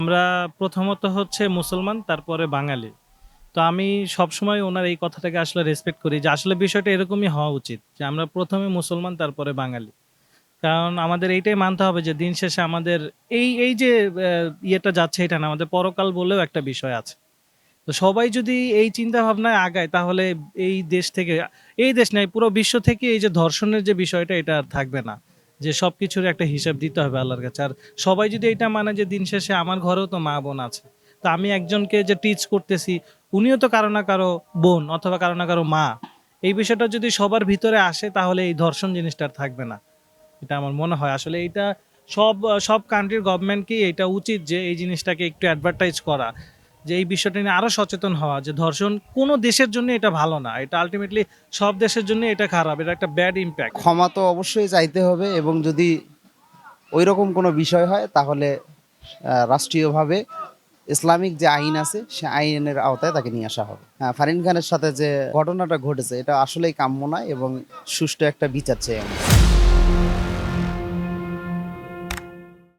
আমরা প্রথমত হচ্ছে মুসলমান, তারপরে বাঙালি। তো আমি সবসময় ওনার এই কথাটাকে আসলে রেসপেক্ট করি যে আসলে বিষয়টা এরকমই হওয়া উচিত যে আমরা প্রথমে মুসলমান তারপরে বাঙালি। কারণ আমাদের এইটাই মানতে হবে যে দিন শেষে আমাদের এই যে ইয়েটা যাচ্ছে এটা না, আমাদের পরকাল বলেও একটা বিষয় আছে। তো সবাই যদি এই চিন্তা ভাবনায় আগায় তাহলে এই দেশ থেকে, এই দেশ নাই পুরো বিশ্ব থেকে এই যে ধর্ষণের যে বিষয়টা এটা আর থাকবে না। যে সবকিছুর একটা হিসাব দিতে হবে আল্লাহর কাছে। আর সবাই যদি এটা মানে যে দিন শেষে আমার ঘরেও তো মা বোন আছে, তো আমি একজনকে যে টিচ করতেছি উনিও তো কারো না কারো বোন অথবা কারো না কারো মা। এই বিষয়টা যদি সবার ভিতরে আসে তাহলে এই ধর্ষণ জিনিসটা আর থাকবে না। এটা আমার মনে হয় আসলে এইটা সব সব কান্ট্রির গভর্নমেন্টকেই এটা উচিত যে এই জিনিসটাকে একটু অ্যাডভার্টাইজ করা, যে এই বিষয়টা নিয়ে আরো সচেতন হওয়া যে ধর্ষণ কোনো দেশের জন্য এটা ভালো না, এটা আলটিমেটলি সব দেশের জন্য এটা খারাপ, এটা একটা ব্যাড ইম্প্যাক্ট। ক্ষমা তো অবশ্যই চাইতে হবে, এবং যদি ওই রকম কোনো বিষয় হয় তাহলে রাষ্ট্রীয়ভাবে ইসলামিক যে আইন আছে সে আইনের আওতায় তাকে নিয়ে আসা হবে। হ্যাঁ, ফারহিন খানের সাথে যে ঘটনাটা ঘটেছে এটা আসলেই কাম্য নয়, এবং সুষ্ঠু একটা বিচার চাই আমরা।